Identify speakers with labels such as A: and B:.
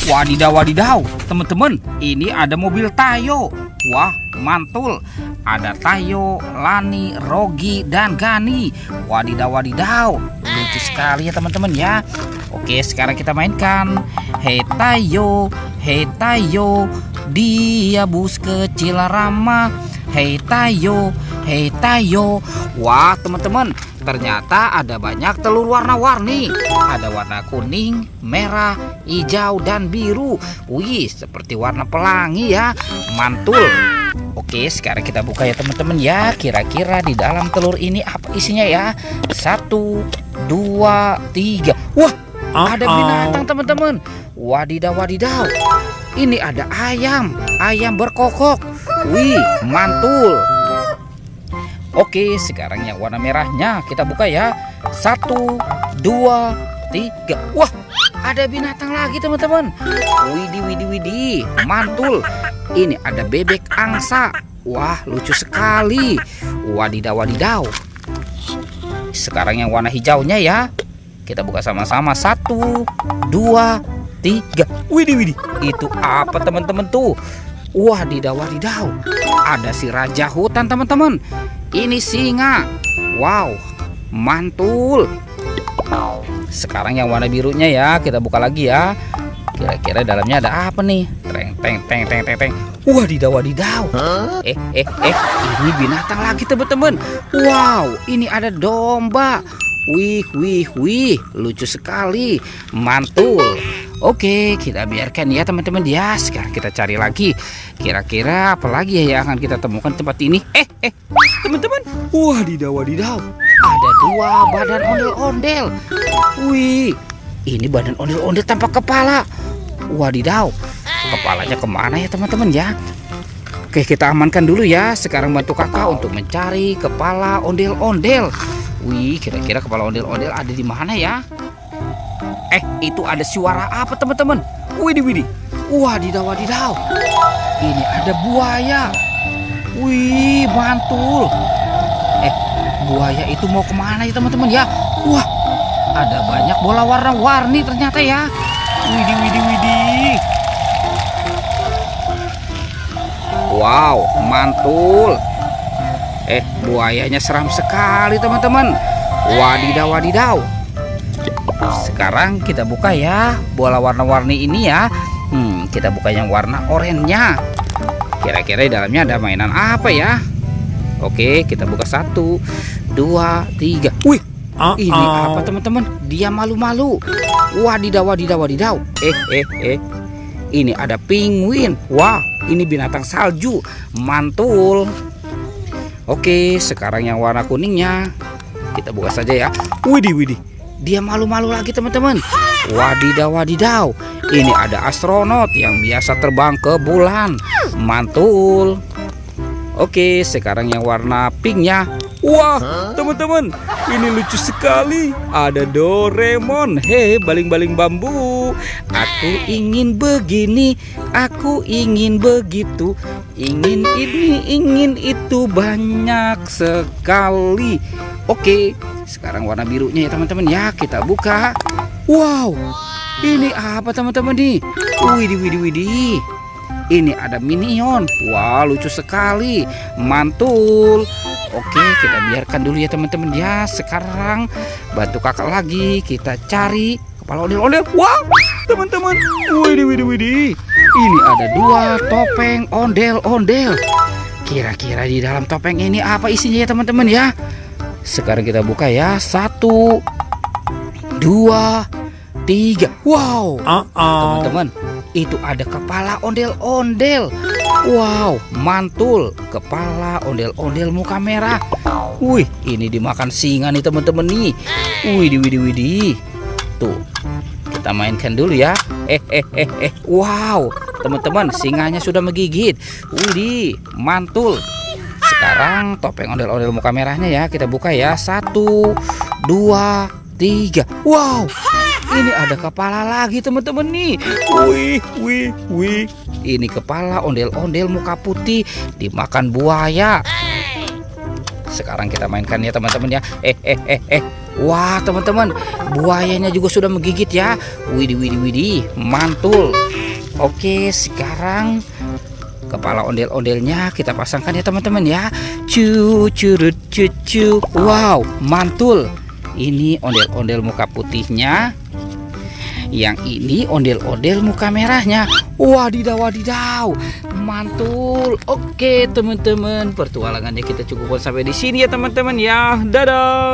A: Wadidaw, wadidaw, teman-teman, ini ada mobil Tayo. Wah, mantul. Ada Tayo, Lani, Rogi, dan Gani. Wadidaw, wadidaw, lucu sekali ya teman-teman ya. Oke, sekarang kita mainkan. Hei Tayo, dia bus kecil ramah. Hei Tayo, wah teman-teman, ternyata ada banyak telur warna-warni. Ada warna kuning, merah, hijau, dan biru. Wih, seperti warna pelangi ya. Mantul. Oke, sekarang kita buka ya teman-teman ya. Kira-kira di dalam telur ini apa isinya ya? 1, 2, 3. Wah, ada binatang teman-teman. Wadidaw, wadidaw. Ini ada ayam berkokok. Wih, mantul. Oke, sekarang yang warna merahnya kita buka ya. 1, 2, 3. Wah, ada binatang lagi teman-teman. Widih, mantul. Ini ada bebek angsa. Wah, lucu sekali. Wadidaw, wadidaw. Sekarang yang warna hijaunya ya. Kita buka sama-sama. 1, 2, 3. Widih, itu apa teman-teman tuh? Wadidaw, wadidaw. Ada si raja hutan teman-teman. Ini singa. Wow, mantul. Sekarang yang warna birunya ya, kita buka lagi ya. Kira-kira dalamnya ada apa nih? Teng. Wadidaw, wadidaw. Ini binatang lagi teman-teman. Wow, ini ada domba. Wih, lucu sekali. Mantul. Oke, kita biarkan ya teman-teman ya. Sekarang kita cari lagi. Kira-kira apa lagi ya yang akan kita temukan di tempat ini? Teman-teman. Wadidaw, wadidaw. Ada 2 badan ondel-ondel. Wih, ini badan ondel-ondel tanpa kepala. Wadidaw. Kepalanya kemana ya teman-teman ya? Oke, kita amankan dulu ya. Sekarang bantu kakak untuk mencari kepala ondel-ondel. Wih, kira-kira kepala ondel-ondel ada di mana ya? Itu ada suara apa teman-teman? Widih. Wadidaw, wadidaw. Ini ada buaya. Wih, mantul. Buaya itu mau kemana ya teman-teman ya? Wah, ada banyak bola warna-warni ternyata ya. Widih. Wow, mantul. Buayanya seram sekali teman-teman. Wadidaw, wadidaw. Sekarang kita buka ya bola warna-warni ini ya. Kita buka yang warna oranye-nya. Kira-kira di dalamnya ada mainan apa ya? Oke, kita buka 1, 2, 3. Wih, ini apa teman-teman? Dia malu-malu. Wadidaw, wadidaw. Ini ada penguin. Wah, ini binatang salju. Mantul. Oke, sekarang yang warna kuningnya kita buka saja ya. Widih. Dia malu-malu lagi teman-teman. Wadidaw, wadidaw. Ini ada astronot yang biasa terbang ke bulan. Mantul. Oke, sekarang yang warna pinknya. Wah, teman-teman, ini lucu sekali. Ada Doraemon. Baling-baling bambu. Aku ingin begini, aku ingin begitu, ingin ini, ingin itu, banyak sekali. Oke, sekarang warna birunya ya teman-teman ya. Kita buka. Wow, ini apa teman-teman nih? Widih. Ini ada Minion. Wah, lucu sekali. Mantul. Oke, kita biarkan dulu ya teman-teman ya. Sekarang bantu kakak lagi. Kita cari kepala ondel-ondel. Wah, teman-teman. Widih. Ini ada 2 topeng ondel-ondel. Kira-kira di dalam topeng ini apa isinya ya teman-teman ya? Sekarang kita buka ya. 1, 2, 3. Wow, teman-teman, itu ada kepala ondel-ondel. Wow, mantul. Kepala ondel-ondel muka merah. Wih, ini dimakan singa nih teman-teman nih. Widih. Tuh, kita mainkan dulu ya. Wow, teman-teman, singanya sudah menggigit. Widih, mantul. Sekarang topeng ondel-ondel muka merahnya ya. Kita buka ya. 1, 2, 3. Wow, ini ada kepala lagi teman-teman nih. Wih. Ini kepala ondel-ondel muka putih dimakan buaya. Sekarang kita mainkan ya teman-teman ya. Wah teman-teman, buayanya juga sudah menggigit ya. Widih, widih, widih, mantul. Oke, sekarang kepala ondel-ondelnya kita pasangkan ya teman-teman ya. Curut cucu. Wow, mantul. Ini ondel-ondel muka putihnya. Yang ini ondel-ondel muka merahnya. Wadidaw, wadidaw, mantul. Oke teman-teman, pertualangannya kita cukupkan sampai di sini ya teman-teman ya. Dadah.